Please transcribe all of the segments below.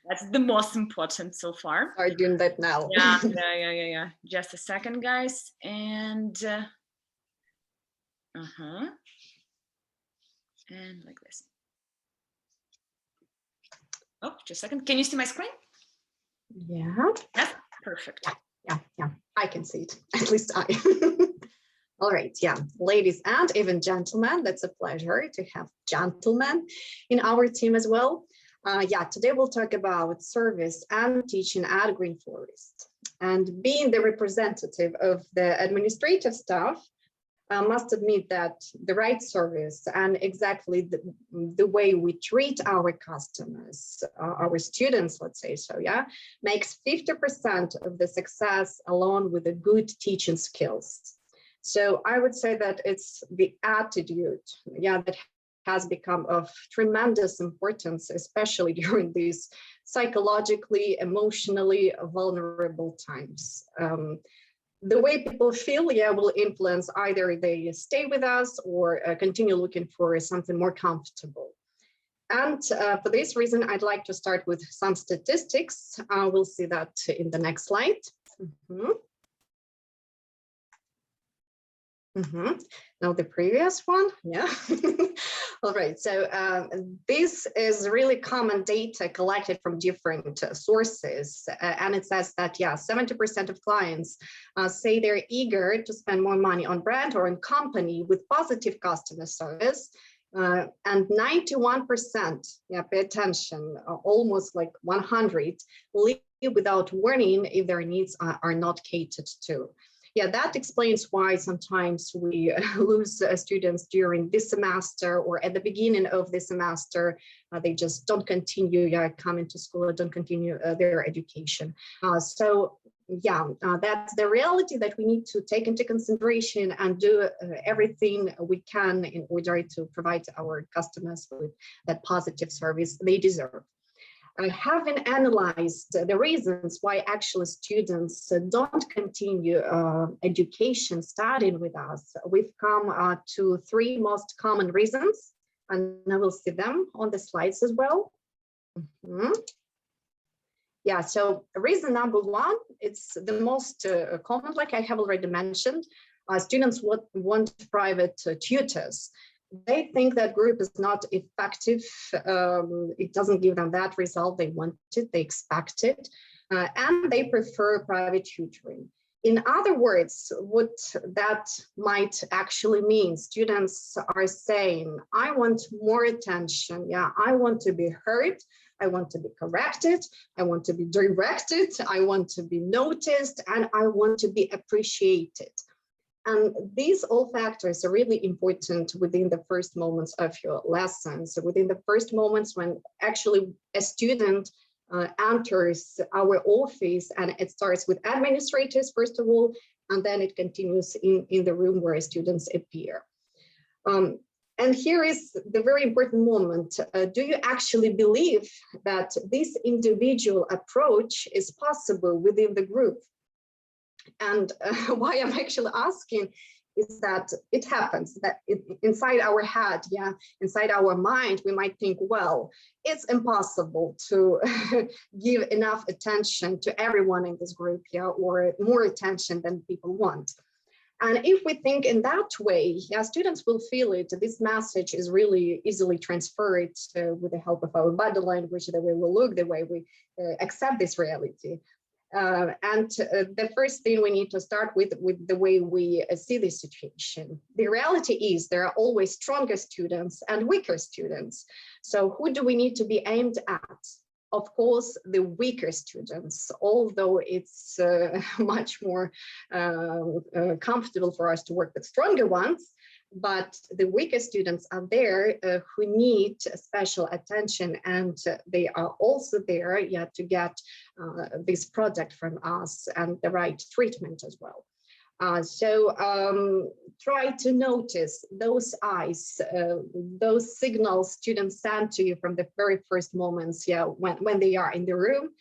That's the most important so far. Start doing that now. Yeah. Just a second, guys. And and like this. Oh, just a second. Can you see my screen? Yeah. Yes, perfect. Yeah, I can see it. At least I. All right, yeah, ladies and even gentlemen, that's a pleasure to have gentlemen in our team as well. Yeah, today we'll talk about service and teaching at Green Forest. And being the representative of the administrative staff, I must admit that the right service and exactly the way we treat our customers, our students, let's say so, yeah, makes 50% of the success along with the good teaching skills. So I would say that it's the attitude, yeah, that has become of tremendous importance, especially during these psychologically, emotionally vulnerable times. The way people feel, yeah, will influence either they stay with us or continue looking for something more comfortable. And for this reason, I'd like to start with some statistics. We'll see that in the next slide. Now the previous one, yeah. All right, so this is really common data collected from different sources, and it says that, yeah, 70% of clients say they're eager to spend more money on brand or on company with positive customer service, and 91%, yeah, pay attention, almost like 100, leave without warning if their needs are not catered to. Yeah, that explains why sometimes we lose students during this semester or at the beginning of the semester. They just don't continue coming to school or don't continue their education. So yeah, that's the reality that we need to take into consideration and do everything we can in order to provide our customers with that positive service they deserve. Having analyzed the reasons why actually students don't continue education studying with us, we've come to 3 most common reasons, and I will see them on the slides as well. Yeah, so reason number 1, it's the most common, like I have already mentioned, students want private tutors. They think that group is not effective. It doesn't give them that result they wanted, they expected, and they prefer private tutoring. In other words, what that might actually mean, students are saying, I want more attention. Yeah, I want to be heard. I want to be corrected. I want to be directed. I want to be noticed, and I want to be appreciated. And these all factors are really important within the first moments of your lesson. So within the first moments when actually a student enters our office, and it starts with administrators, first of all, and then it continues in the room where students appear. And here is the very important moment. Do you actually believe that this individual approach is possible within the group? And why I'm actually asking is that it happens that inside our head, yeah, inside our mind, we might think, well, it's impossible to give enough attention to everyone in this group, yeah, or more attention than people want. And if we think in that way, yeah, students will feel it. This message is really easily transferred with the help of our body language, the way we look, the way we accept this reality. The first thing we need to start with the way we see this situation. The reality is there are always stronger students and weaker students. So who do we need to be aimed at? Of course, the weaker students, although it's much more comfortable for us to work with stronger ones. But the weaker students are there who need special attention, and they are also there, yeah, to get this product from us and the right treatment as well. So try to notice those eyes, those signals students send to you from the very first moments, yeah, when they are in the room,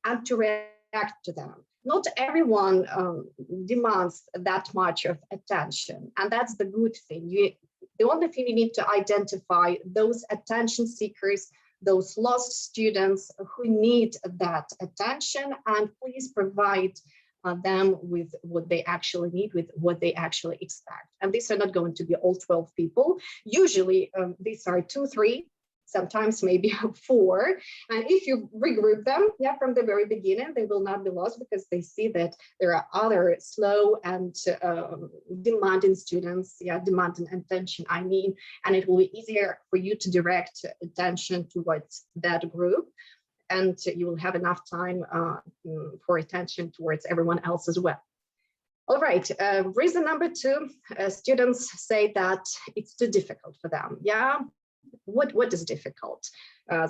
and to react to them. Not everyone demands that much of attention, and that's the good thing. The only thing you need to identify those attention seekers, those lost students who need that attention, and please provide them with what they actually need, with what they actually expect. And these are not going to be all 12 people. Usually these are 2, 3, sometimes maybe 4. And if you regroup them, yeah, from the very beginning, they will not be lost because they see that there are other slow and demanding students, yeah, demanding attention, I mean, and it will be easier for you to direct attention towards that group. And you will have enough time for attention towards everyone else as well. All right, reason number 2, students say that it's too difficult for them. Yeah, what is difficult?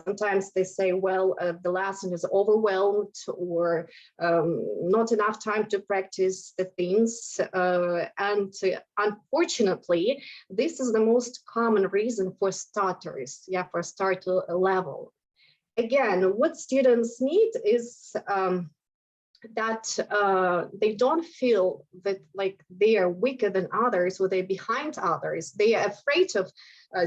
Sometimes they say, well, the lesson is overwhelmed, or not enough time to practice the things. And unfortunately, this is the most common reason for starters, yeah, for starter level. Again, what students need is that they don't feel that like they are weaker than others, or they're behind others. They are afraid of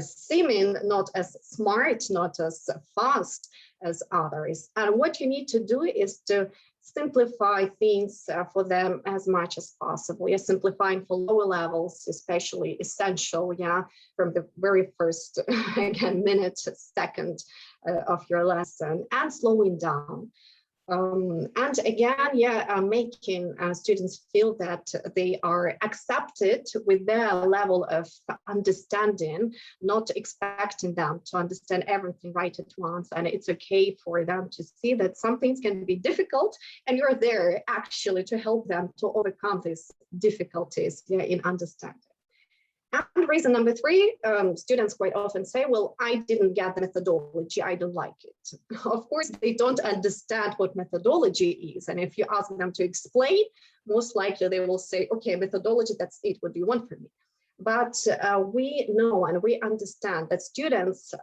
seeming not as smart, not as fast as others. And what you need to do is to simplify things for them as much as possible. Yeah, simplifying for lower levels, especially essential, yeah, from the very first, again, minute, second of your lesson, and slowing down. And again, yeah, making students feel that they are accepted with their level of understanding, not expecting them to understand everything right at once. And it's okay for them to see that some things can be difficult, and you're there actually to help them to overcome these difficulties, yeah, in understanding. And reason number 3, students quite often say, well, I didn't get the methodology, I don't like it. Of course, they don't understand what methodology is. And if you ask them to explain, most likely they will say, okay, methodology, that's it, what do you want from me? But we know and we understand that students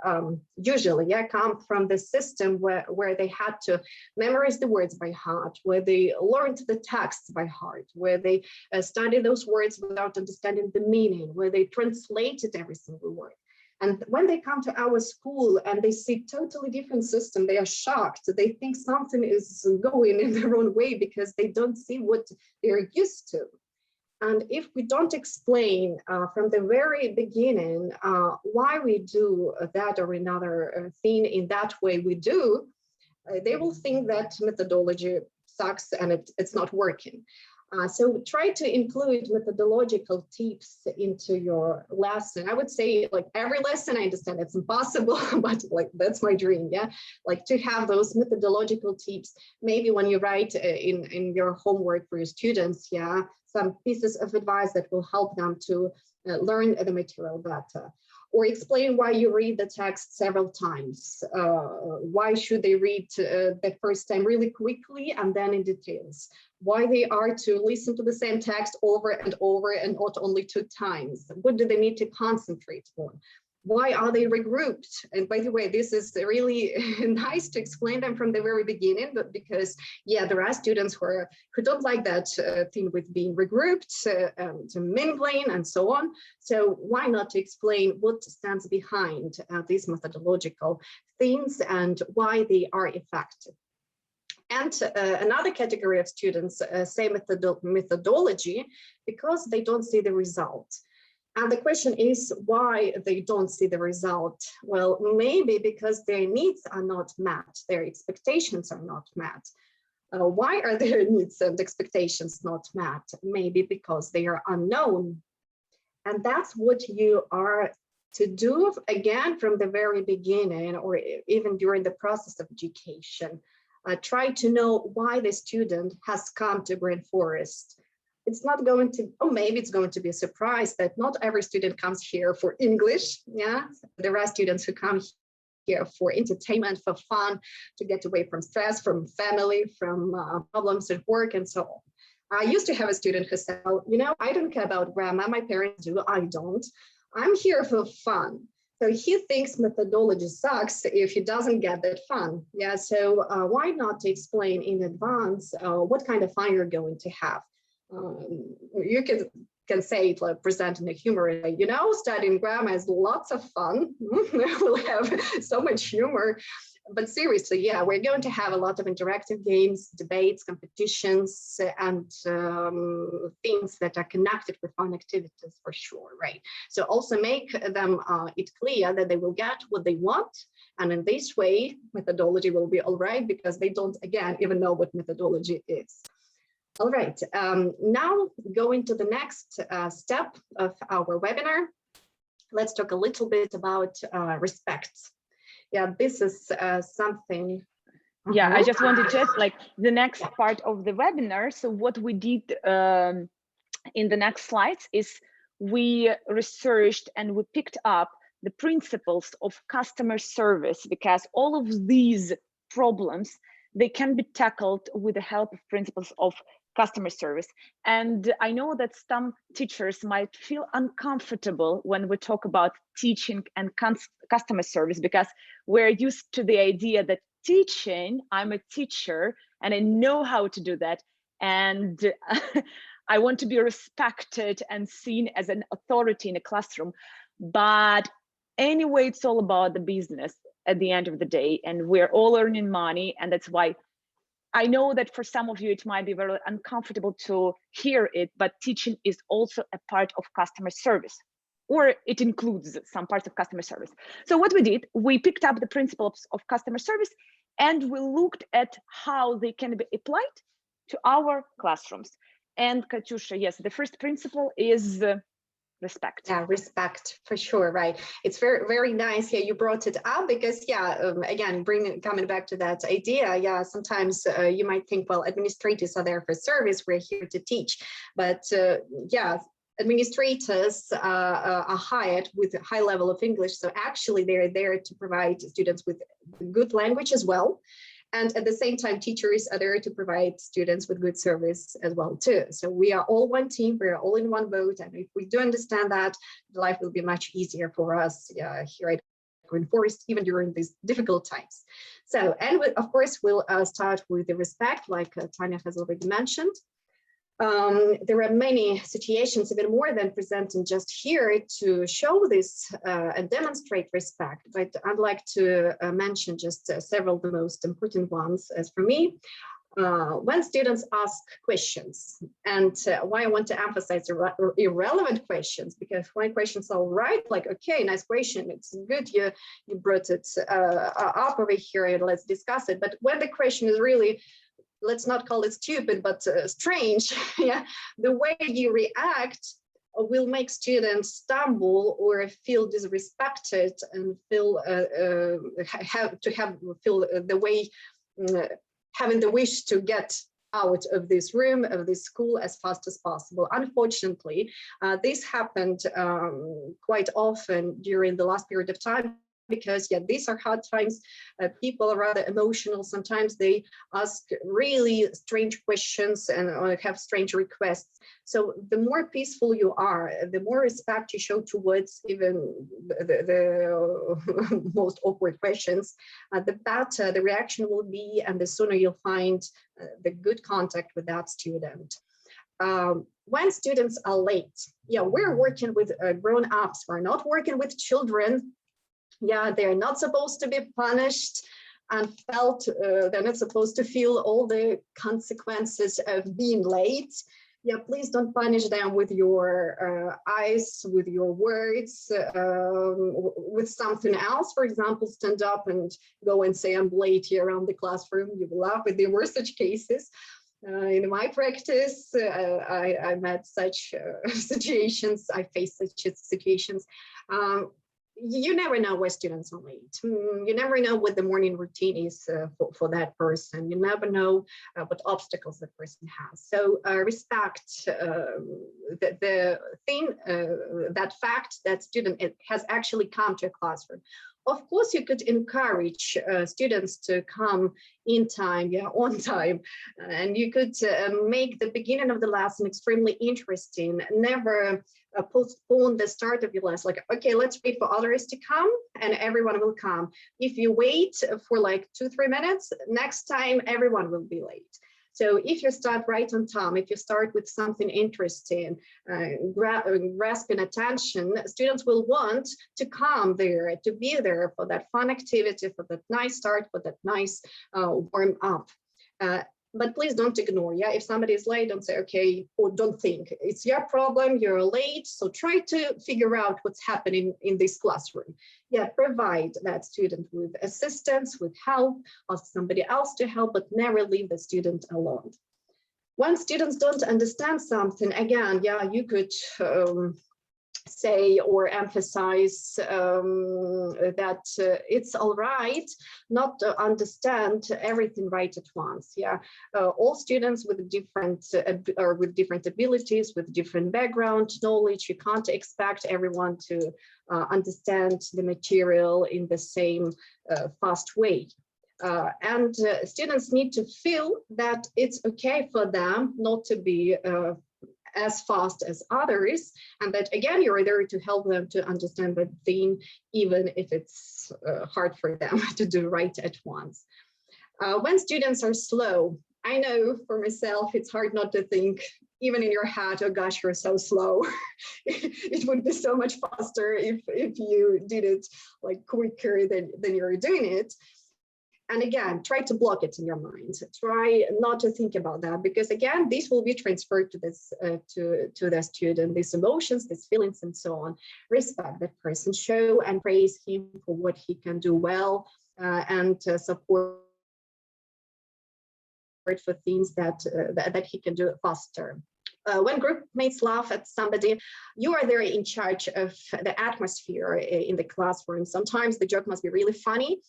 usually, yeah, come from the system where they had to memorize the words by heart, where they learned the texts by heart, where they studied those words without understanding the meaning, where they translated every single word. And when they come to our school and they see totally different system, they are shocked. They think something is going in the wrong way because they don't see what they're used to. And if we don't explain from the very beginning why we do that or another thing in that way we do, they will think that methodology sucks and it's not working. So try to include methodological tips into your lesson. I would say like every lesson, I understand it's impossible, but like that's my dream, yeah? Like to have those methodological tips, maybe when you write in your homework for your students, yeah, some pieces of advice that will help them to learn the material better. Or explain why you read the text several times. Why should they read the first time really quickly and then in details? Why they are to listen to the same text over and over and not only 2 times? What do they need to concentrate on? Why are they regrouped? And by the way, this is really nice to explain them from the very beginning, but because, yeah, there are students who don't like that thing with being regrouped, to mingling and so on. So why not to explain what stands behind these methodological things and why they are effective? And another category of students say methodology because they don't see the result. And the question is why they don't see the result. Well, maybe because their needs are not met, their expectations are not met. Why are their needs and expectations not met? Maybe because they are unknown. And that's what you are to do, again, from the very beginning, or even during the process of education. Try to know why the student has come to Grand Forest. It's not going to, or maybe it's going to be a surprise that not every student comes here for English. Yeah, there are students who come here for entertainment, for fun, to get away from stress, from family, from problems at work, and so on. I used to have a student who said, well, you know, I don't care about grammar, my parents do, I don't. I'm here for fun. So he thinks methodology sucks if he doesn't get that fun. Yeah, so why not explain in advance what kind of fun you're going to have? You can can say it like present in a humorous way. You know, studying grammar is lots of fun. We'll have so much humor. But seriously, yeah, we're going to have a lot of interactive games, debates, competitions, and things that are connected with fun activities for sure, right? So also make them it clear that they will get what they want. And in this way, methodology will be all right, because they don't, again, even know what methodology is. All right, now going to the next step of our webinar, let's talk a little bit about respect. Yeah, this is something. Yeah, I just wanted to add, like, the next part of the webinar. So what we did in the next slides is we researched and we picked up the principles of customer service, because all of these problems, they can be tackled with the help of principles of customer service. And I know that some teachers might feel uncomfortable when we talk about teaching and customer service, because we're used to the idea that teaching, I'm a teacher and I know how to do that, and I want to be respected and seen as an authority in a classroom. But anyway, it's all about the business at the end of the day, and we're all earning money. And that's why I know that for some of you, it might be very uncomfortable to hear it, but teaching is also a part of customer service, or it includes some parts of customer service. So what we did, we picked up the principles of customer service and we looked at how they can be applied to our classrooms. And Katyusha, yes, the first principle is respect. Yeah, respect for sure, right? It's very, very nice. Yeah, you brought it up because, yeah, again, coming back to that idea. Yeah, sometimes you might think, well, administrators are there for service. We're here to teach, but yeah, administrators are hired with a high level of English. So actually, they're there to provide students with good language as well. And at the same time, teachers are there to provide students with good service as well too. So we are all one team, we're all in one boat. And if we do understand that, life will be much easier for us here at Green Forest, even during these difficult times. So, and of course, we'll start with the respect, like Tanya has already mentioned. There are many situations, even more than presenting just here, to show this and demonstrate respect. But I'd like to mention just several of the most important ones. As for me, when students ask questions, and why I want to emphasize irrelevant questions, because when questions are all right, like, okay, nice question, it's good you brought it up over here and let's discuss it. But when the question is really, let's not call it stupid, but strange, yeah, the way you react will make students stumble or feel disrespected and feel feel the way, having the wish to get out of this room, of this school as fast as possible. Unfortunately, this happened quite often during the last period of time, because yeah, these are hard times. People are rather emotional. Sometimes they ask really strange questions and have strange requests. So the more peaceful you are, the more respect you show towards even the most awkward questions, the better the reaction will be, and the sooner you'll find the good contact with that student. When students are late, yeah, we're working with grown-ups. We're not working with children. Yeah, they're not supposed to be punished and felt, they're not supposed to feel all the consequences of being late. Yeah, please don't punish them with your eyes, with your words, with something else. For example, stand up and go and say, I'm late here around the classroom. You will laugh, but there were such cases. In my practice, I met such situations, I faced such situations. You never know where students are late. You never know what the morning routine is for that person. You never know what obstacles the person has. So respect the thing, that fact that student has actually come to a classroom. Of course, you could encourage students to come in time, yeah, on time, and you could make the beginning of the lesson extremely interesting. Never postpone the start of your lesson. Like, okay, let's wait for others to come, and everyone will come. If you wait for like 2-3 minutes, next time everyone will be late. So if you start right on time, if you start with something interesting, grasping attention, students will want to come there, to be there for that fun activity, for that nice start, for that nice warm up. But please don't ignore, yeah, if somebody is late, don't say, okay, or don't think it's your problem, you're late. So try to figure out what's happening in this classroom. Yeah, provide that student with assistance, with help, ask somebody else to help, but never leave the student alone. When students don't understand something, again, yeah, you could say or emphasize that it's all right not to understand everything right at once. Yeah, all students with different abilities, with different background knowledge, you can't expect everyone to understand the material in the same fast way. And students need to feel that it's okay for them not to be as fast as others, and that again you're there to help them to understand the thing, even if it's hard for them to do right at once. When students are slow, I know for myself it's hard not to think even in your head, oh gosh, you're so slow. It would be so much faster if you did it like quicker than you're doing it. And again, try to block it in your mind. Try not to think about that, because again, these will be transferred to this to the student, these emotions, these feelings, and so on. Respect that person, show and praise him for what he can do well, and support for things that he can do faster. When group mates laugh at somebody, you are there in charge of the atmosphere in the classroom. Sometimes the joke must be really funny,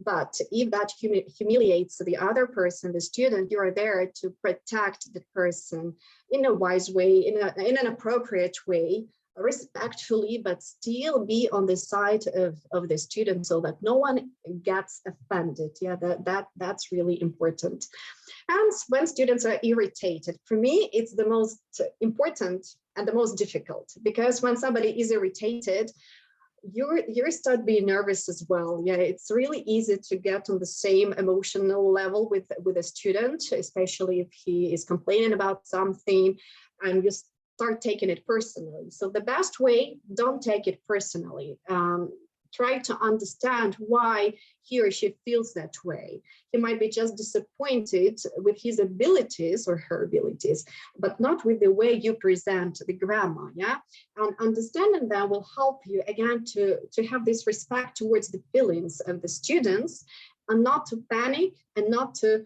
but if that humiliates the other person, the student, you are there to protect the person in a wise way, in an appropriate way, respectfully, but still be on the side of the student so that no one gets offended. Yeah, that's really important. And when students are irritated, for me, it's the most important and the most difficult, because when somebody is irritated, you start being nervous as well. Yeah, it's really easy to get on the same emotional level with a student, especially if he is complaining about something and you start taking it personally. So the best way, don't take it personally. Try to understand why he or she feels that way. He might be just disappointed with his abilities or her abilities, but not with the way you present the grammar. Yeah, and understanding that will help you again to have this respect towards the feelings of the students, and not to panic and not to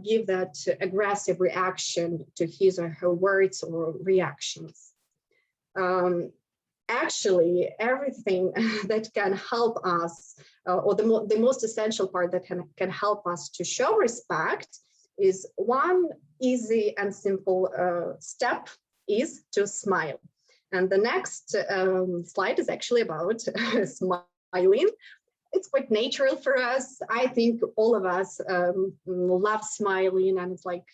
give that aggressive reaction to his or her words or reactions. Actually, everything that can help us, or the most essential part that can help us to show respect, is one easy and simple step is to smile. And the next slide is actually about smiling. It's quite natural for us. I think all of us love smiling, and it's like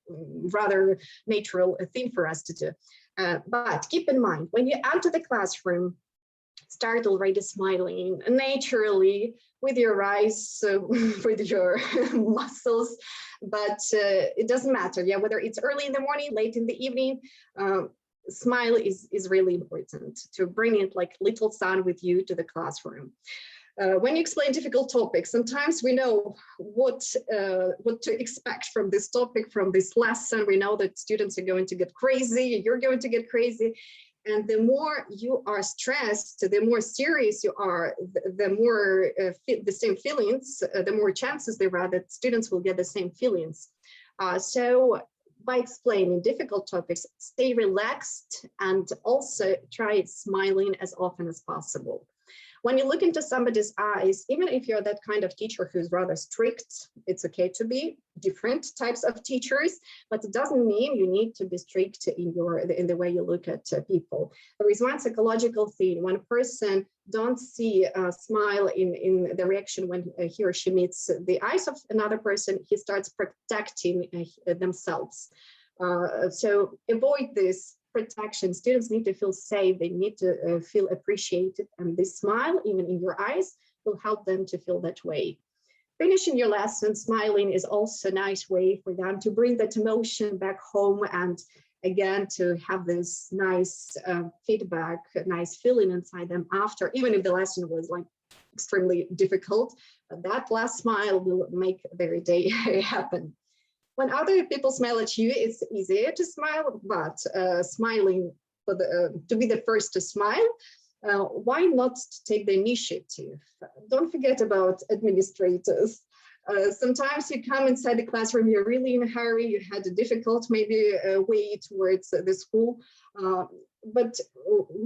rather natural thing for us to do. But keep in mind, when you enter the classroom, start already smiling naturally with your eyes, with your muscles, but it doesn't matter. Yeah, whether it's early in the morning, late in the evening, smile is really important to bring it like little sun with you to the classroom. When you explain difficult topics, sometimes we know what to expect from this topic, from this lesson. We know that students are going to get crazy, you're going to get crazy. And the more you are stressed, the more serious you are, the more the same feelings, the more chances there are that students will get the same feelings. So by explaining difficult topics, stay relaxed and also try smiling as often as possible. When you look into somebody's eyes, even if you're that kind of teacher who's rather strict, it's okay to be different types of teachers, but it doesn't mean you need to be strict in the way you look at people. There is one psychological thing: when a person don't see a smile in the reaction when he or she meets the eyes of another person, he starts protecting themselves. So avoid this protection. Students need to feel safe, they need to feel appreciated, and this smile, even in your eyes, will help them to feel that way. finishing your lesson smiling is also a nice way for them to bring that emotion back home, and again to have this nice feedback, nice feeling inside them after, even if the lesson was like extremely difficult, but that last smile will make their day happen. When other people smile at you, it's easier to smile, but smiling for to be the first to smile, why not take the initiative? Don't forget about administrators. Sometimes you come inside the classroom, you're really in a hurry, you had a difficult maybe way towards the school, but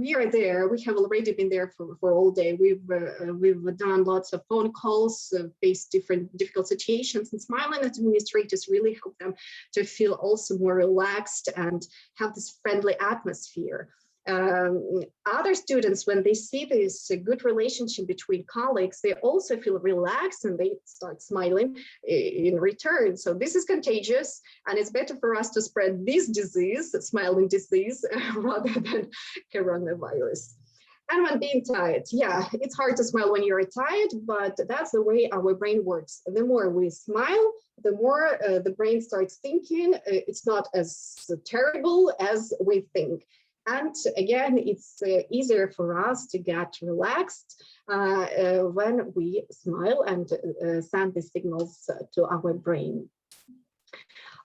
we are there. We have already been there for all day. We've done lots of phone calls, faced different difficult situations, and smiling at administrators really help them to feel also more relaxed and have this friendly atmosphere. Other students, when they see this good relationship between colleagues, they also feel relaxed and they start smiling in return. So this is contagious, and it's better for us to spread this disease, smiling disease, rather than coronavirus. And when being tired, yeah, it's hard to smile when you're tired, but that's the way our brain works. The more we smile, the more the brain starts thinking it's not as terrible as we think. And again, it's easier for us to get relaxed when we smile and send the signals to our brain.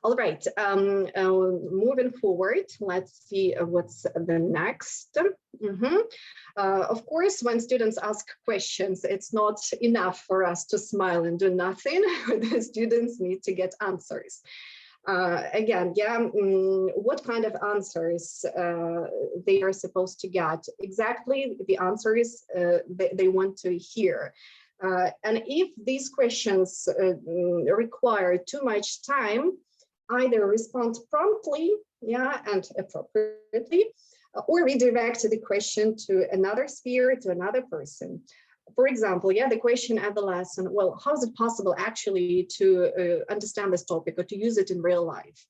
All right, moving forward, let's see what's the next. Of course, when students ask questions, it's not enough for us to smile and do nothing. The students need to get answers. Again, yeah, what kind of answers they are supposed to get? Exactly the answers they want to hear. And if these questions require too much time, either respond promptly, yeah, and appropriately, or redirect the question to another sphere, to another person. For example, yeah, the question at the lesson, well, how is it possible actually to understand this topic or to use it in real life?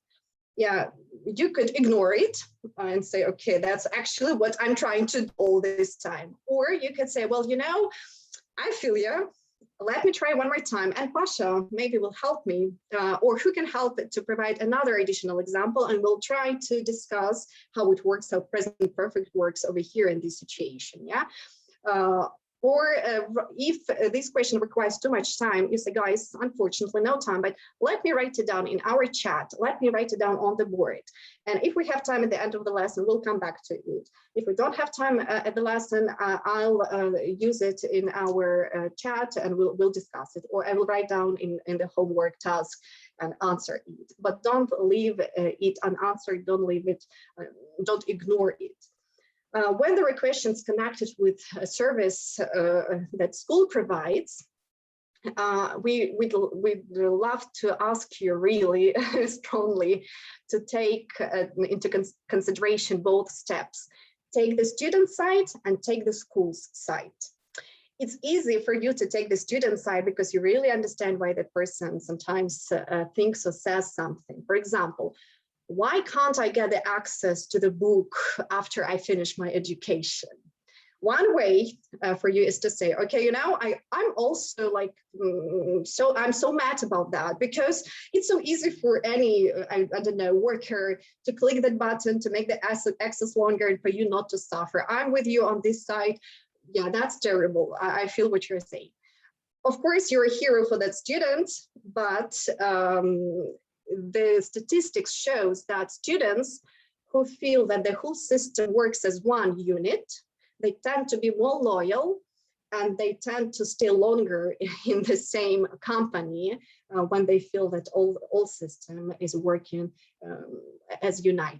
Yeah, you could ignore it and say, okay, that's actually what I'm trying to do all this time. Or you could say, well, you know, I feel you. Let me try one more time, and Pasha maybe will help me, or who can help to provide another additional example, and we'll try to discuss how it works, how present perfect works over here in this situation, yeah? Or if this question requires too much time, you say, guys, unfortunately, no time, but let me write it down in our chat. Let me write it down on the board. And if we have time at the end of the lesson, we'll come back to it. If we don't have time at the lesson, I'll use it in our chat and we'll discuss it. Or I will write down in the homework task and answer it. But don't leave it unanswered. Don't leave it, don't ignore it. When there are questions connected with a service that school provides, we'd love to ask you really strongly to take into consideration both steps. Take the student side and take the school's side. It's easy for you to take the student side because you really understand why the person sometimes thinks or says something. For example, why can't I get the access to the book after I finish my education? One way for you is to say, okay, you know, I'm also like, I'm so mad about that because it's so easy for any, I don't know, worker to click that button to make the access longer and for you not to suffer. I'm with you on this side. Yeah, that's terrible. I feel what you're saying. Of course, you're a hero for that student, but the statistics shows that students who feel that the whole system works as one unit, they tend to be more loyal and they tend to stay longer in the same company when they feel that all system is working as united.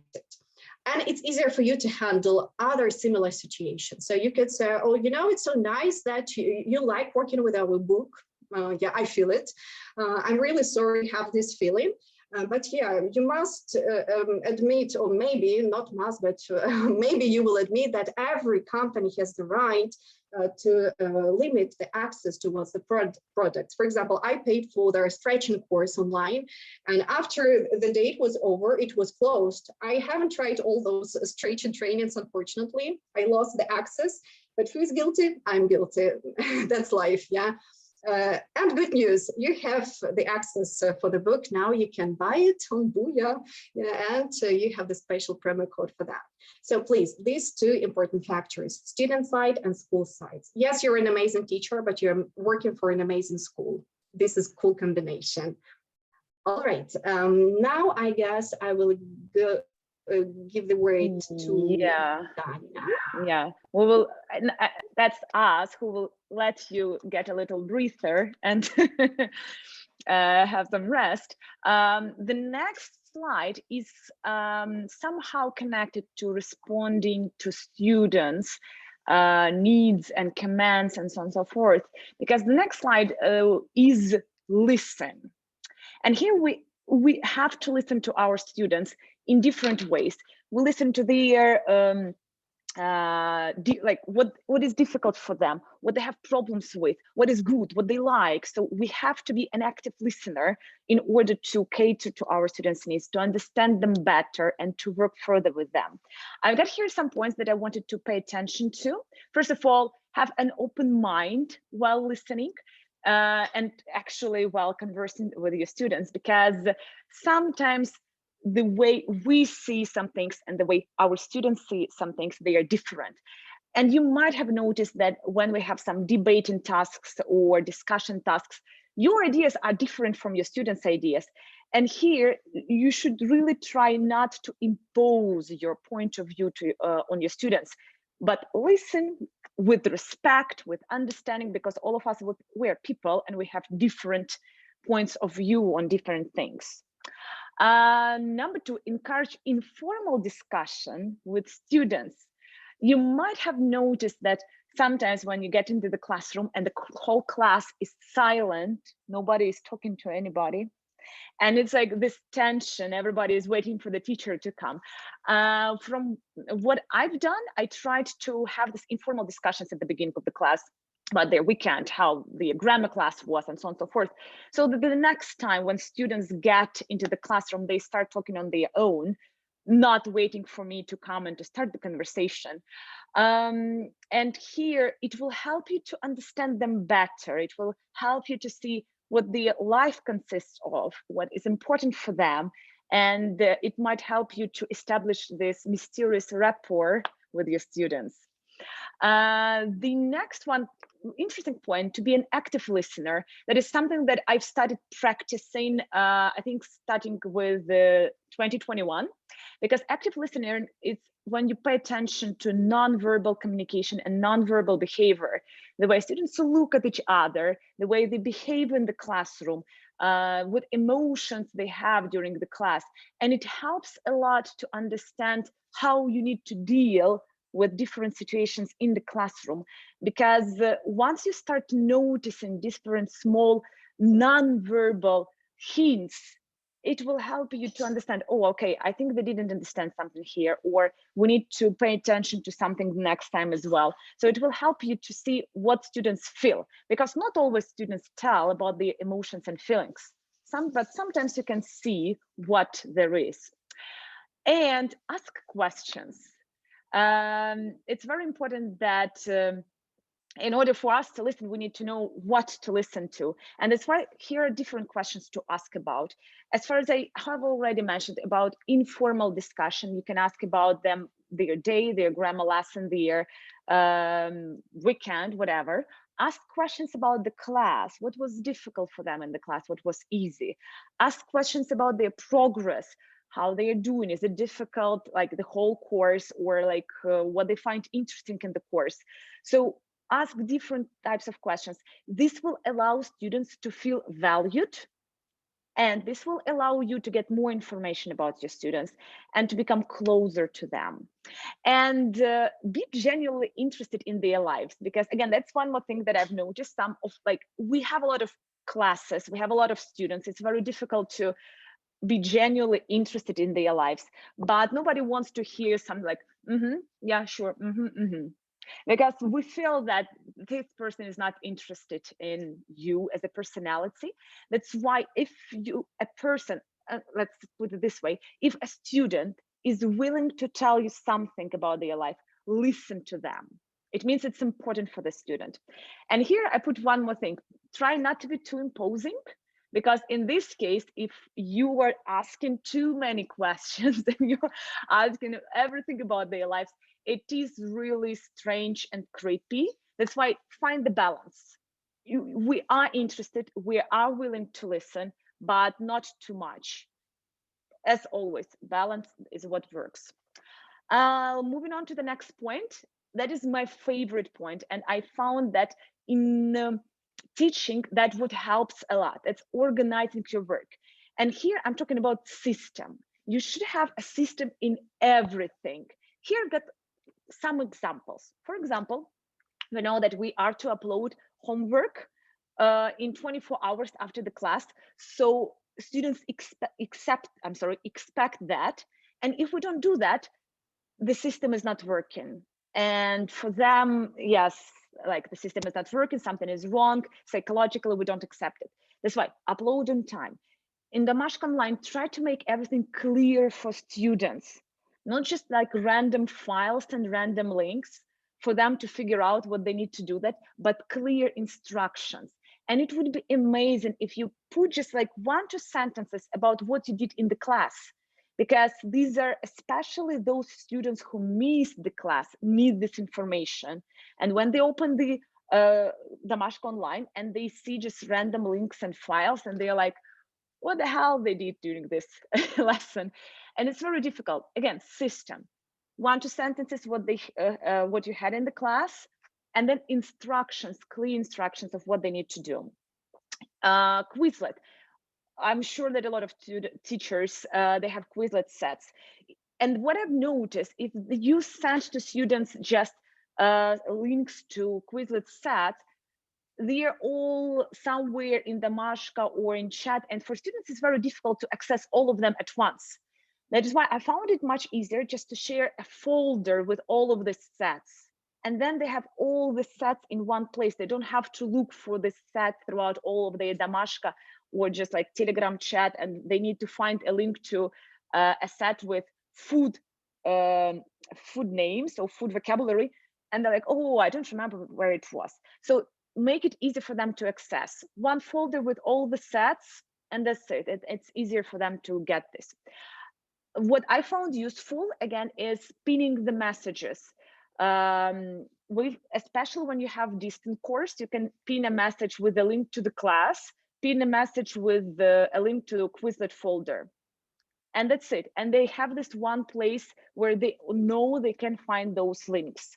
And it's easier for you to handle other similar situations. So you could say, oh, you know, it's so nice that you like working with our book. Yeah, I feel it. I'm really sorry to have this feeling. But yeah, you must admit, or maybe not must, but maybe you will admit that every company has the right to limit the access towards the products. For example, I paid for their stretching course online, and after the date was over, it was closed. I haven't tried all those stretching trainings, unfortunately. I lost the access, but who's guilty? I'm guilty. That's life, yeah. And good news, you have the access for the book now. You can buy it on Booyah, and you have the special promo code for that. So please, these two important factors, student side and school side. Yes, you're an amazing teacher, but you're working for an amazing school. This is cool combination. All right, now I guess I will go, give the word to Danya. Yeah, we will, that's us who will let you get a little breather and have some rest. The next slide is somehow connected to responding to students' needs and commands and so on and so forth, because the next slide is listen. And here we have to listen to our students in different ways. We listen to their like what is difficult for them, what they have problems with, what is good, what they like. So we have to be an active listener in order to cater to our students' needs, to understand them better and to work further with them. I've got here some points that I wanted to pay attention to. First of all, have an open mind while listening. And actually while conversing with your students, because sometimes the way we see some things and the way our students see some things, they are different. And you might have noticed that when we have some debating tasks or discussion tasks, your ideas are different from your students' ideas. And here you should really try not to impose your point of view to, on your students, but listen with respect, with understanding, because all of us, we're people and we have different points of view on different things. Number two, encourage informal discussion with students. You might have noticed that sometimes when you get into the classroom and the whole class is silent, nobody is talking to anybody. And it's like this tension, everybody is waiting for the teacher to come. From what I've done, I tried to have these informal discussions at the beginning of the class about their weekend, how the grammar class was, and so on and so forth. So that the next time when students get into the classroom, they start talking on their own, not waiting for me to come and to start the conversation. And here it will help you to understand them better. It will help you to see what their life consists of, what is important for them. And it might help you to establish this mysterious rapport with your students. The next one, interesting point, to be an active listener. That is something that I've started practicing, I think starting with 2021, because active listener is when you pay attention to nonverbal communication and nonverbal behavior, the way students look at each other, the way they behave in the classroom, what emotions they have during the class. And it helps a lot to understand how you need to deal with different situations in the classroom, because once you start noticing different small nonverbal hints, it will help you to understand, oh, okay, I think they didn't understand something here, or we need to pay attention to something the next time as well. So it will help you to see what students feel, because not always students tell about the emotions and feelings, but sometimes you can see what there is. And ask questions. It's very important that in order for us to listen, we need to know what to listen to. And that's why here are different questions to ask about. As far as I have already mentioned about informal discussion, you can ask about them, their day, their grammar lesson, their weekend, whatever. Ask questions about the class. What was difficult for them in the class? What was easy? Ask questions about their progress, how they are doing. Is it difficult, like the whole course, or like what they find interesting in the course? So ask different types of questions. This will allow students to feel valued, and this will allow you to get more information about your students and to become closer to them. And be genuinely interested in their lives, because again, that's one more thing that I've noticed. Some of, like, we have a lot of classes, we have a lot of students. It's very difficult to be genuinely interested in their lives, but nobody wants to hear something like, yeah, sure, because we feel that this person is not interested in you as a personality. That's why if you, a person, let's put it this way, if a student is willing to tell you something about their life, listen to them. It means it's important for the student. And here I put one more thing. try not to be too imposing, because in this case, if you are asking too many questions and you're asking everything about their lives, it is really strange and creepy. That's why find the balance. We are interested, we are willing to listen, but not too much. As always, balance is what works. Moving on to the next point, that is my favorite point, and I found that in teaching that would helps a lot. It's organizing your work. And here I'm talking about system. You should have a system in everything. Here I've got some examples. For example, we know that we are to upload homework in 24 hours after the class. So students expect that. And if we don't do that, the system is not working. And for them, yes, like the system is not working, something is wrong. Psychologically, we don't accept it. That's why upload on time. In Damashq Online, try to make everything clear for students, not just like random files and random links for them to figure out what they need to do that, but clear instructions. And it would be amazing if you put just like 1-2 sentences about what you did in the class, because these are especially those students who miss the class, need this information. And when they open the Damashq Online and they see just random links and files, and they're like, what the hell they did during this lesson? And it's very difficult. Again, system. 1-2 sentences what you had in the class, and then instructions, clear instructions of what they need to do. Quizlet. I'm sure that a lot of teachers, they have Quizlet sets. And what I've noticed, if you send to students just links to Quizlet sets, they're all somewhere in Damashq or in chat. And for students, it's very difficult to access all of them at once. That is why I found it much easier just to share a folder with all of the sets. And then they have all the sets in one place. They don't have to look for the set throughout all of the Damashq or just like Telegram chat, and they need to find a link to a set with food names or food vocabulary. And they're like, oh, I don't remember where it was. So make it easy for them to access. One folder with all the sets, and that's it. It's easier for them to get this. What I found useful, again, is pinning the messages. Especially when you have distant course, you can pin a message with a link to the class, pin a message with a link to the Quizlet folder. And that's it. And they have this one place where they know they can find those links.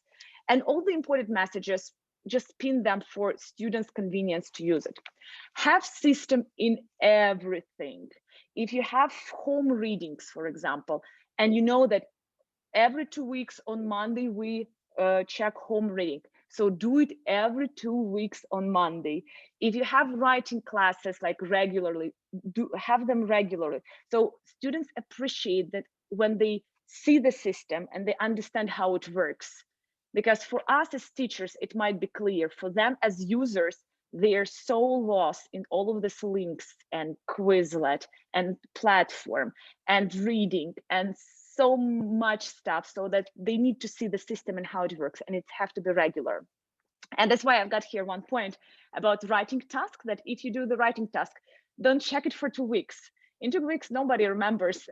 And all the important messages, just pin them for students' convenience to use it. Have system in everything. If you have home readings, for example, and you know that every 2 weeks on Monday, we check home reading. So do it every 2 weeks on Monday. If you have writing classes like regularly, have them regularly. So students appreciate that when they see the system and they understand how it works. Because for us as teachers, it might be clear. For them as users, they are so lost in all of these links and Quizlet and platform and reading and so much stuff, so that they need to see the system and how it works, and it have to be regular. And that's why I've got here one point about writing task, that if you do the writing task, don't check it for 2 weeks. In 2 weeks, nobody remembers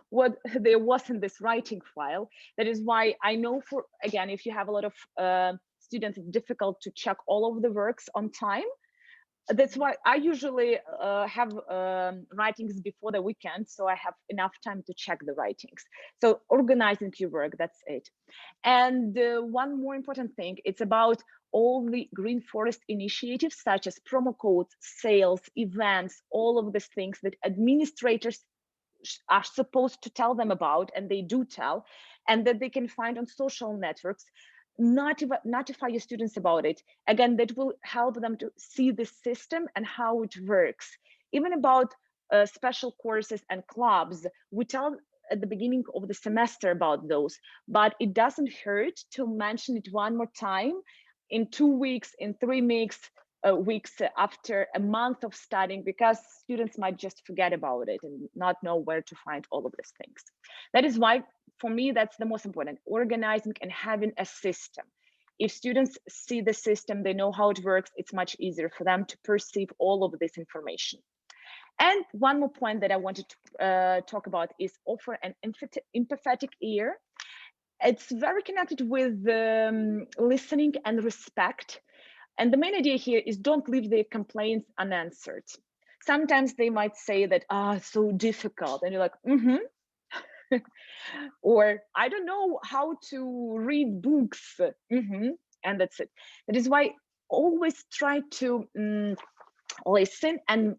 what there was in this writing file. That is why I know, for again, if you have a lot of students, it's difficult to check all of the works on time. That's why I usually have writings before the weekend, so I have enough time to check the writings. So organizing your work, that's it. And one more important thing, it's about all the Green Forest initiatives, such as promo codes, sales, events, all of these things that administrators are supposed to tell them about, and they do tell, and that they can find on social networks. Notify your students about it. Again, that will help them to see the system and how it works. Even about special courses and clubs, we tell at the beginning of the semester about those, but it doesn't hurt to mention it one more time in 2 weeks, in 3 weeks, after a month of studying, because students might just forget about it and not know where to find all of these things. That is why, for me, that's the most important, organizing and having a system. If students see the system, they know how it works, it's much easier for them to perceive all of this information. And one more point that I wanted to talk about is offer an empathetic ear. It's very connected with listening and respect. And the main idea here is don't leave their complaints unanswered. Sometimes they might say that, so difficult. And you're like, or I don't know how to read books. And that's it. That is why always try to listen, and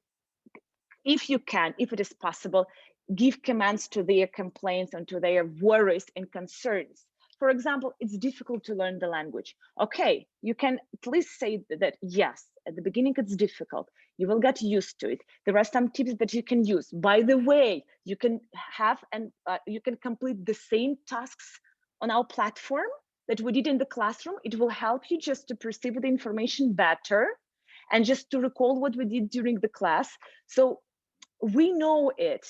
if you can, if it is possible, give commands to their complaints and to their worries and concerns. For example, it's difficult to learn the language. Okay, you can at least say that yes, at the beginning it's difficult. You will get used to it. There are some tips that you can use. By the way, you can have and you can complete the same tasks on our platform that we did in the classroom. It will help you just to perceive the information better and just to recall what we did during the class. So we know it,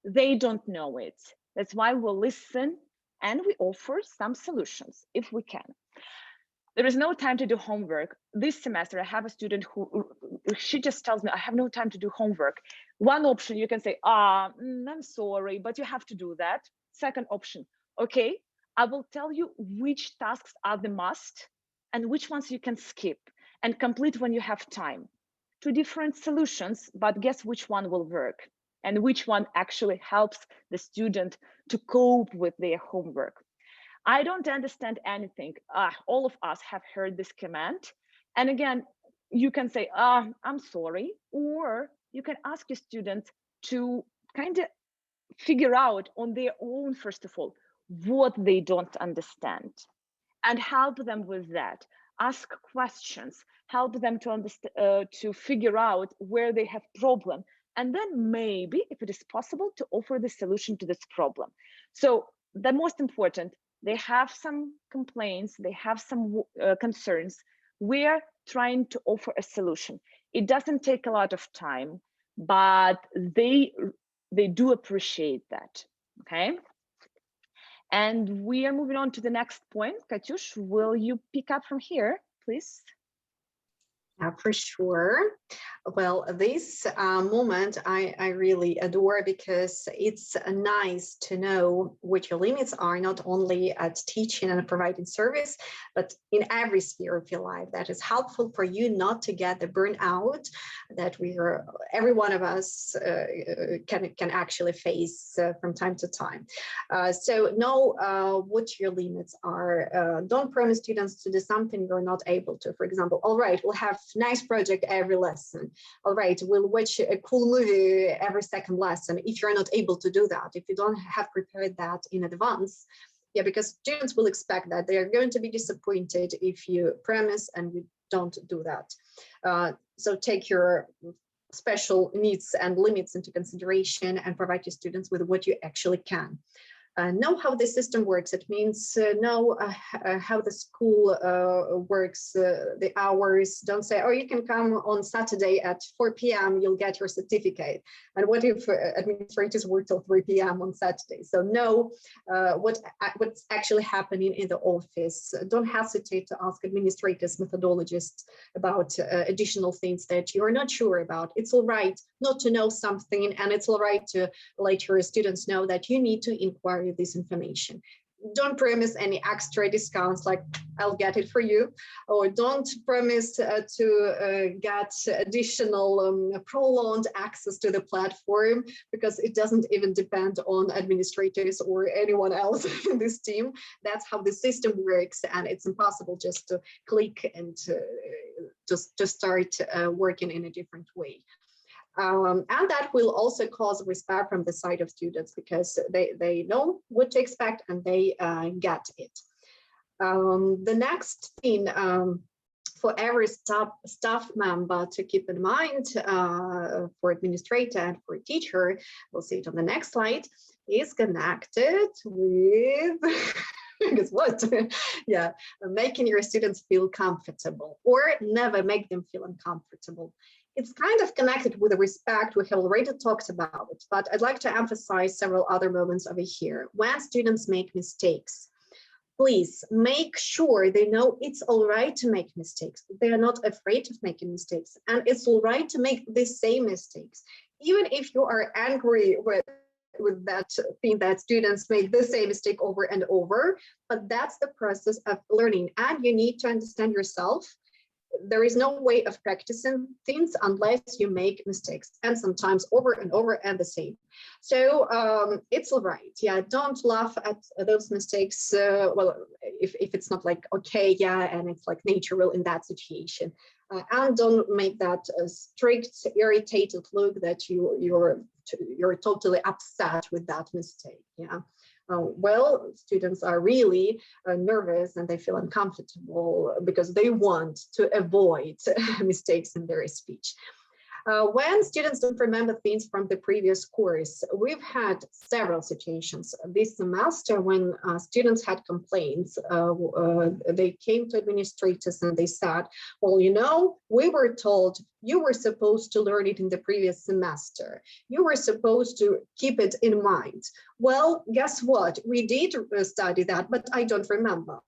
they don't know it. That's why we'll listen and we offer some solutions if we can. There is no time to do homework. This semester, I have a student who, she just tells me, I have no time to do homework. One option, you can say, I'm sorry, but you have to do that. Second option, okay, I will tell you which tasks are the must and which ones you can skip and complete when you have time. Two different solutions, but guess which one will work and which one actually helps the student to cope with their homework. I don't understand anything. All of us have heard this command. And again, you can say, I'm sorry, or you can ask your students to kind of figure out on their own, first of all, what they don't understand and help them with that. Ask questions, help them to understand, to figure out where they have problem. And then maybe, if it is possible, to offer the solution to this problem. So the most important, they have some complaints, they have some concerns. We're trying to offer a solution. It doesn't take a lot of time, but they do appreciate that, okay? And we are moving on to the next point. Katyush, will you pick up from here, please? For sure. Well, this moment I really adore, because it's nice to know what your limits are, not only at teaching and providing service, but in every sphere of your life. That is helpful for you not to get the burnout that every one of us can actually face from time to time. So know what your limits are. Don't promise students to do something you're not able to. For example, all right, we'll have nice project every lesson. All right, we'll watch a cool movie every second lesson. If you're not able to do that, if you don't have prepared that in advance, because students will expect that. They are going to be disappointed if you promise and you don't do that. So take your special needs and limits into consideration and provide your students with what you actually can. Know how the system works. It means know how the school works, the hours. Don't say, oh, you can come on Saturday at 4 p.m., you'll get your certificate. And what if administrators work till 3 p.m. on Saturday? So know what's actually happening in the office. Don't hesitate to ask administrators, methodologists about additional things that you're not sure about. It's all right not to know something, and it's all right to let your students know that you need to inquire this information. Don't promise any extra discounts like I'll get it for you, or don't promise to get additional prolonged access to the platform, because it doesn't even depend on administrators or anyone else in this team. That's how the system works, and it's impossible just to click and just start working in a different way. And that will also cause respect from the side of students, because they know what to expect and they get it. The next thing for every staff member to keep in mind, for administrator and for teacher, we'll see it on the next slide, is connected with guess what? Making your students feel comfortable, or never make them feel uncomfortable. It's kind of connected with the respect. We have already talked about it, but I'd like to emphasize several other moments over here. When students make mistakes, Please make sure they know it's all right to make mistakes. They are not afraid of making mistakes, and it's all right to make the same mistakes. Even if you are angry with that thing that students make the same mistake over and over, but that's the process of learning, and you need to understand yourself. There is no way of practicing things unless you make mistakes, and sometimes over and over and the same. So it's all right. Yeah, don't laugh at those mistakes. Well, if it's not like, okay, yeah, and it's like natural in that situation. And don't make that strict, irritated look that you're totally upset with that mistake. Yeah. Well, students are really nervous and they feel uncomfortable because they want to avoid mistakes in their speech. When students don't remember things from the previous course, we've had several situations this semester when students had complaints. They came to administrators and they said, well, you know, we were told you were supposed to learn it in the previous semester. You were supposed to keep it in mind. Well, guess what? We did study that, but I don't remember.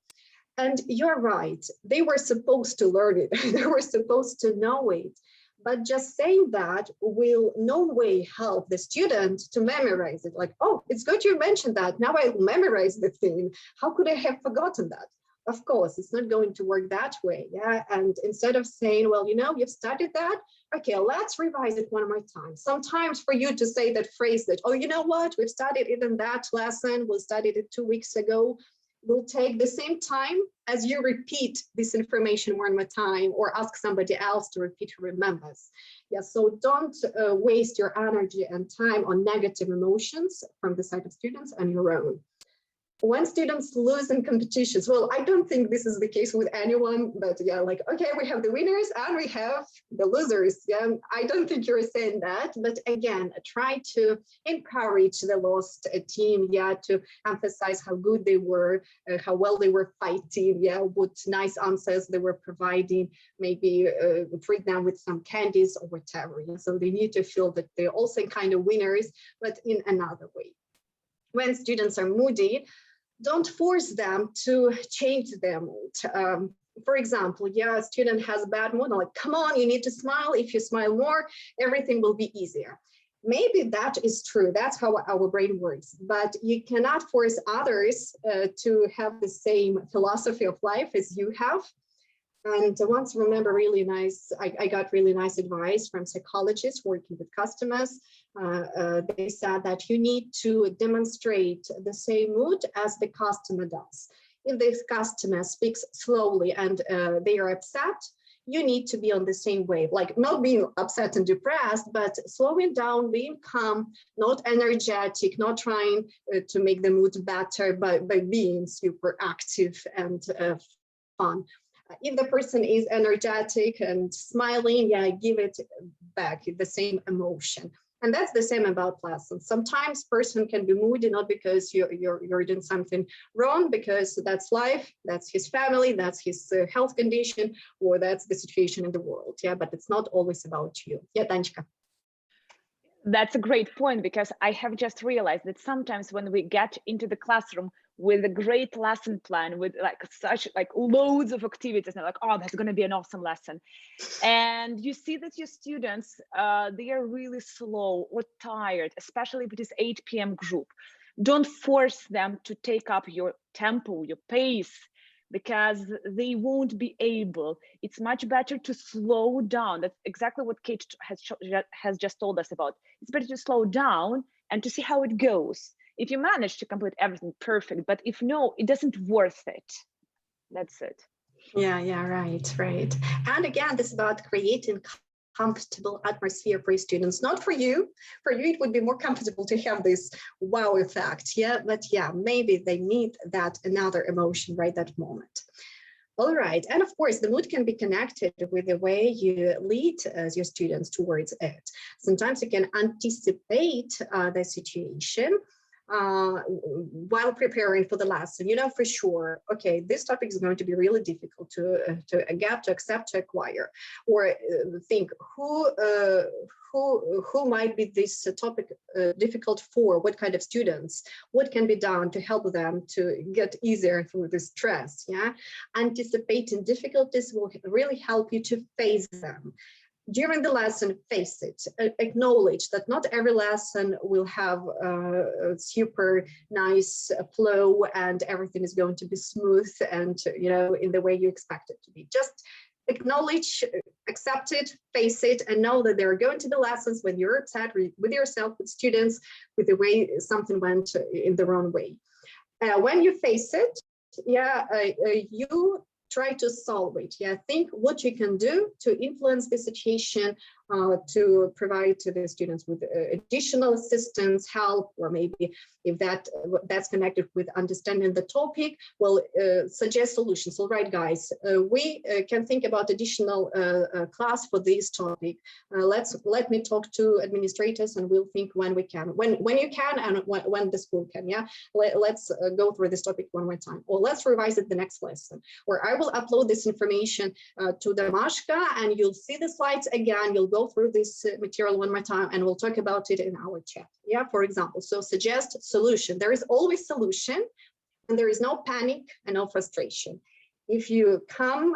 And you're right, they were supposed to learn it. They were supposed to know it. But just saying that will no way help the student to memorize it. Like, oh, it's good you mentioned that. Now I'll memorize the thing. How could I have forgotten that? Of course, it's not going to work that way. Yeah. And instead of saying, well, you know, you've studied that. Okay, let's revise it one more time. Sometimes for you to say that phrase that, oh, you know what, we've studied it in that lesson. We studied it 2 weeks ago. Will take the same time as you repeat this information one more time or ask somebody else to repeat who remembers. Yeah, so don't waste your energy and time on negative emotions from the side of students and your own. When students lose in competitions, well, I don't think this is the case with anyone, but yeah, like, okay, we have the winners and we have the losers. Yeah, I don't think you're saying that, but again, try to encourage the lost team, yeah, to emphasize how good they were, how well they were fighting, yeah, what nice answers they were providing, maybe treat them with some candies or whatever. Yeah? So they need to feel that they're also kind of winners, but in another way. When students are moody, don't force them to change their mood. For example, yeah, a student has a bad mood, like, come on, you need to smile. If you smile more, everything will be easier. Maybe that is true. That's how our brain works. But you cannot force others to have the same philosophy of life as you have. And once remember really nice, I got really nice advice from psychologists working with customers. They said that you need to demonstrate the same mood as the customer does. If this customer speaks slowly and they are upset, you need to be on the same wave, like not being upset and depressed, but slowing down, being calm, not energetic, not trying to make the mood better by being super active and fun. If the person is energetic and smiling, yeah, give it back the same emotion. And that's the same about lessons. Sometimes person can be moody, not because you're doing something wrong, because that's life, that's his family, that's his health condition, or that's the situation in the world. Yeah, but it's not always about you. Yeah, Danchka. That's a great point, because I have just realized that sometimes when we get into the classroom with a great lesson plan, with like loads of activities, and like, oh, that's going to be an awesome lesson, and you see that your students, they are really slow or tired, especially if it is 8 p.m. group. Don't force them to take up your tempo, your pace, because they won't be able. It's much better to slow down. That's exactly what Kate has just told us about. It's better to slow down and to see how it goes. If you manage to complete everything, perfect. But if no, it doesn't worth it. That's it. Yeah, right. And again, this is about creating comfortable atmosphere for students, not for you. For you, it would be more comfortable to have this wow effect. Yeah, but yeah, maybe they need that another emotion right that moment. All right, and of course, the mood can be connected with the way you lead your students towards it. Sometimes you can anticipate the situation while preparing for the lesson, you know for sure, okay, this topic is going to be really difficult to get, to accept, to acquire, or think who might be this topic difficult for, what kind of students, what can be done to help them to get easier through the stress. Yeah, anticipating difficulties will really help you to face them. During the lesson, face it, acknowledge that not every lesson will have a super nice flow and everything is going to be smooth and, you know, in the way you expect it to be. Just acknowledge, accept it, face it, and know that there are going to be lessons when you're upset with yourself, with students, with the way something went in the wrong way. When you face it, yeah, you try to solve it. Yeah, think what you can do to influence the situation, to provide to the students with additional assistance, help, or maybe if that's connected with understanding the topic, well, suggest solutions. All right, guys, we can think about additional class for this topic. Let me talk to administrators and we'll think when we can, when you can, and when the school can. Yeah, let's go through this topic one more time, or let's revise it the next lesson, or I will upload this information to Damashka and you'll see the slides again. You'll go through this material one more time and we'll talk about it in our chat. Yeah, for example, so suggest solution. There is always solution and there is no panic and no frustration. If you can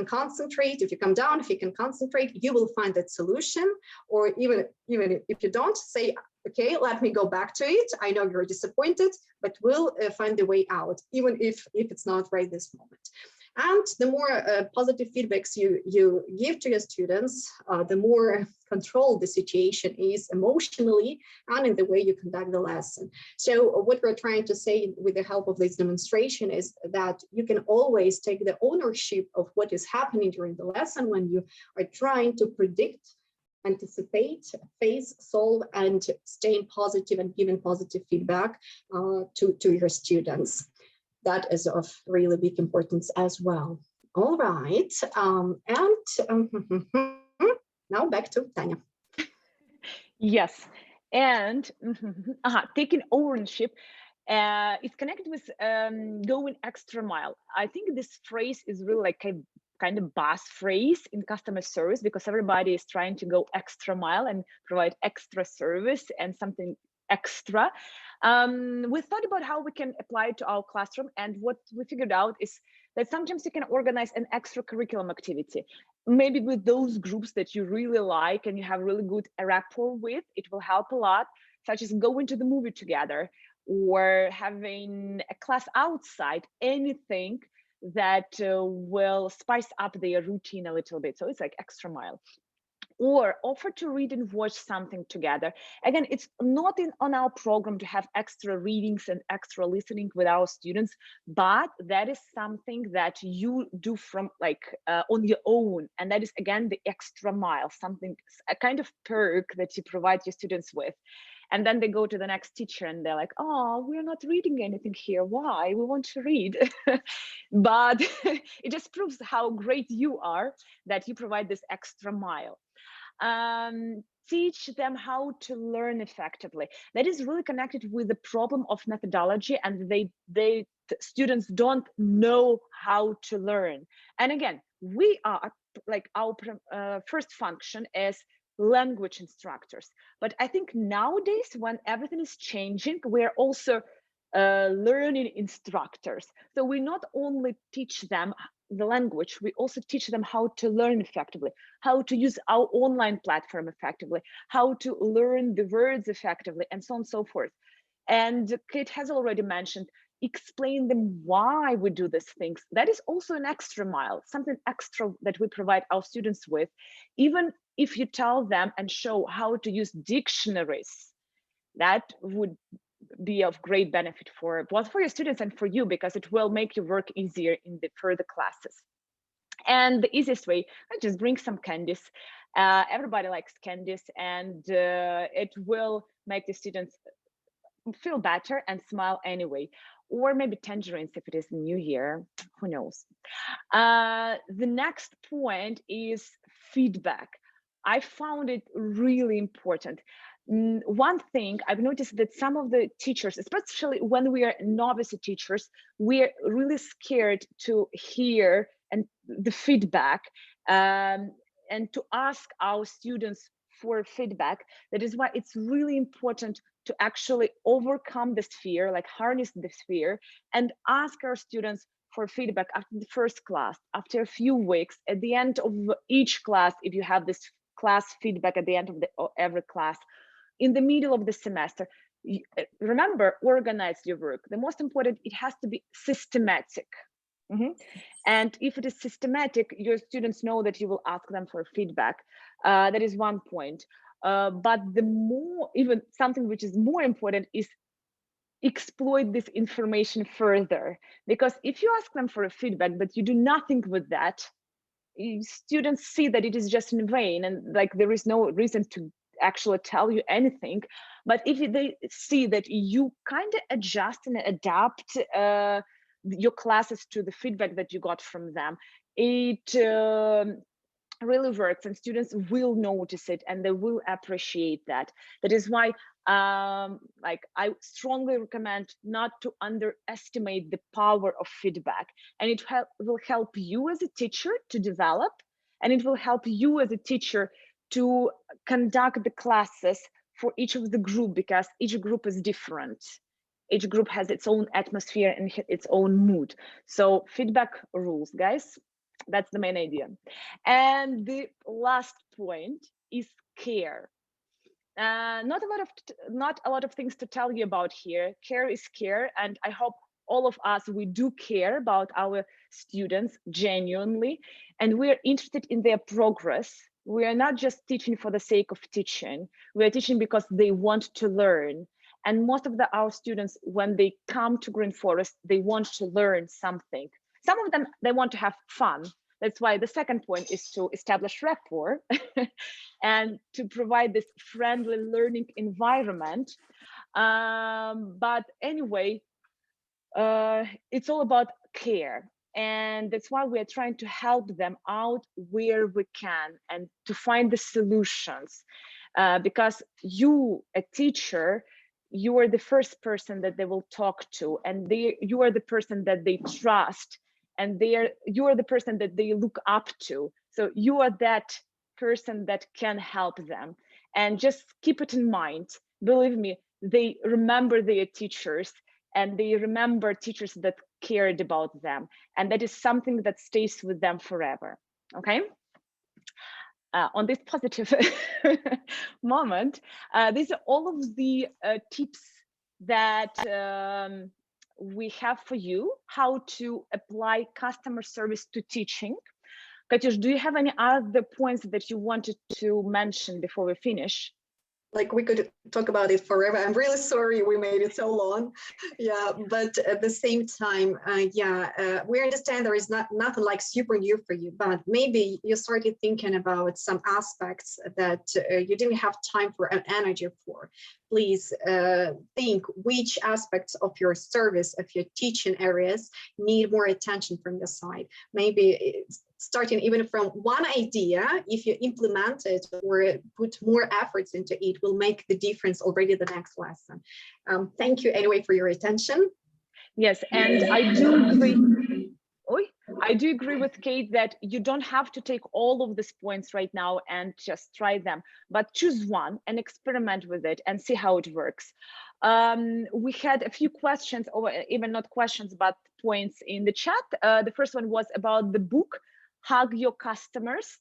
concentrate, if you come down, if you can concentrate, you will find that solution. Or even if you don't, say, okay, let me go back to it. I know you're disappointed, but we'll find the way out, even if it's not right this moment. And the more positive feedbacks you give to your students, the more controlled the situation is emotionally and in the way you conduct the lesson. So what we're trying to say with the help of this demonstration is that you can always take the ownership of what is happening during the lesson when you are trying to predict, anticipate, face, solve, and staying positive and giving positive feedback to your students. That is of really big importance as well. All right, now back to Tanya. Yes, and taking ownership is connected with going extra mile. I think this phrase is really like a kind of buzz phrase in customer service, because everybody is trying to go extra mile and provide extra service and something extra. We thought about how we can apply it to our classroom, and what we figured out is that sometimes you can organize an extra curriculum activity, maybe with those groups that you really like and you have really good rapport with. It will help a lot, such as going to the movie together or having a class outside, anything that will spice up their routine a little bit. So it's like extra mile. Or offer to read and watch something together. Again, it's not on our program to have extra readings and extra listening with our students, but that is something that you do from on your own. And that is, again, the extra mile, something, a kind of perk that you provide your students with. And then they go to the next teacher and they're like, oh, we're not reading anything here. Why? We want to read. But it just proves how great you are that you provide this extra mile. Teach them how to learn effectively. That is really connected with the problem of methodology, and students don't know how to learn. And again, we are like our first function as language instructors. But I think nowadays, when everything is changing, we're also learning instructors. So we not only teach them the language, we also teach them how to learn effectively, how to use our online platform effectively, how to learn the words effectively, and so on and so forth. And Kate has already mentioned, explain them why we do these things. That is also an extra mile, something extra that we provide our students with. Even if you tell them and show how to use dictionaries, that would be of great benefit for both for your students and for you, because it will make your work easier in the further classes. And the easiest way, I just bring some candies. Everybody likes candies, and it will make the students feel better and smile anyway. Or maybe tangerines if it is New Year, who knows. The next point is feedback. I found it really important. one thing I've noticed that some of the teachers, especially when we are novice teachers, we're really scared to hear and the feedback and to ask our students for feedback. That is why it's really important to actually overcome this fear, like harness this fear, and ask our students for feedback after the first class, after a few weeks, at the end of each class, if you have this class feedback at the end of every class, in the middle of the semester. Remember, organize your work. The most important, it has to be systematic. And if it is systematic, your students know that you will ask them for feedback. That is one point. But the more, even something which is more important is exploit this information further. Because if you ask them for a feedback, but you do nothing with that, students see that it is just in vain, and like there is no reason to actually tell you anything. But if they see that you kind of adjust and adapt your classes to the feedback that you got from them, it really works, and students will notice it and they will appreciate that. That is why like I strongly recommend not to underestimate the power of feedback, and it will help you as a teacher to develop, and it will help you as a teacher to conduct the classes for each of the group, because each group is different. Each group has its own atmosphere and its own mood. So feedback rules, guys. That's the main idea. And the last point is care. Not a lot of things to tell you about here. Care is care, and I hope all of us, we do care about our students genuinely, and we're interested in their progress. We are not just teaching for the sake of teaching. We are teaching because they want to learn. And most of our students, when they come to Green Forest, they want to learn something. Some of them, they want to have fun. That's why the second point is to establish rapport and to provide this friendly learning environment. But anyway, it's all about care. And that's why we're trying to help them out where we can and to find the solutions. Because you, a teacher, you are the first person that they will talk to, and you are the person that they trust, and you are the person that they look up to. So you are that person that can help them. And just keep it in mind. Believe me, they remember their teachers, and they remember teachers that cared about them. And that is something that stays with them forever, okay? On this positive moment, these are all of the tips that we have for you, how to apply customer service to teaching. Katyush, do you have any other points that you wanted to mention before we finish? Like we could talk about it forever. I'm really sorry we made it so long. Yeah, but at the same time, we understand there is nothing like super new for you, but maybe you started thinking about some aspects that you didn't have time for and energy for. Please think which aspects of your service, of your teaching areas need more attention from your side. Maybe starting even from one idea, if you implement it or put more efforts into it, will make the difference already the next lesson. Thank you anyway for your attention. Yes, and I do agree. I do agree with Kate that you don't have to take all of these points right now and just try them, but choose one and experiment with it and see how it works. We had a few questions, or even not questions, but points in the chat. The first one was about the book, Hug Your Customers.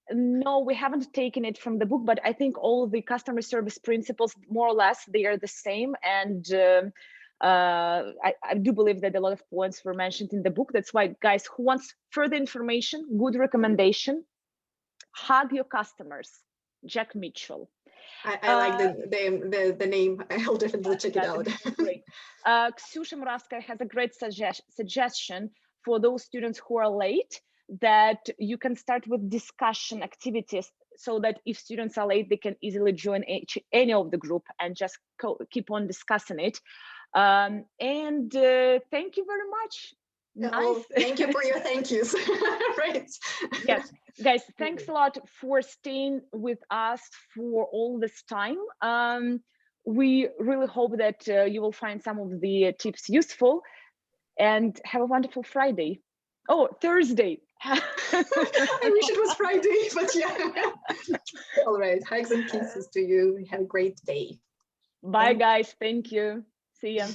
No, we haven't taken it from the book, but I think all the customer service principles, more or less, they are the same. And I do believe that a lot of points were mentioned in the book. That's why, guys, who wants further information, good recommendation, Hug Your Customers, Jack Mitchell. I like the name. I'll definitely check it out. Great. Ksyusha Muravskaya has a great suggestion for those students who are late, that you can start with discussion activities, so that if students are late, they can easily join any of the group and just keep on discussing it. And thank you very much. Nice. Oh, thank you for your thank yous. Right. Yes. Guys, thanks a lot for staying with us for all this time. We really hope that you will find some of the tips useful, and have a wonderful Friday. Oh, Thursday. I wish it was Friday, but yeah. All right. Hugs and kisses to you. Have a great day. Bye, guys. Thank you. See ya.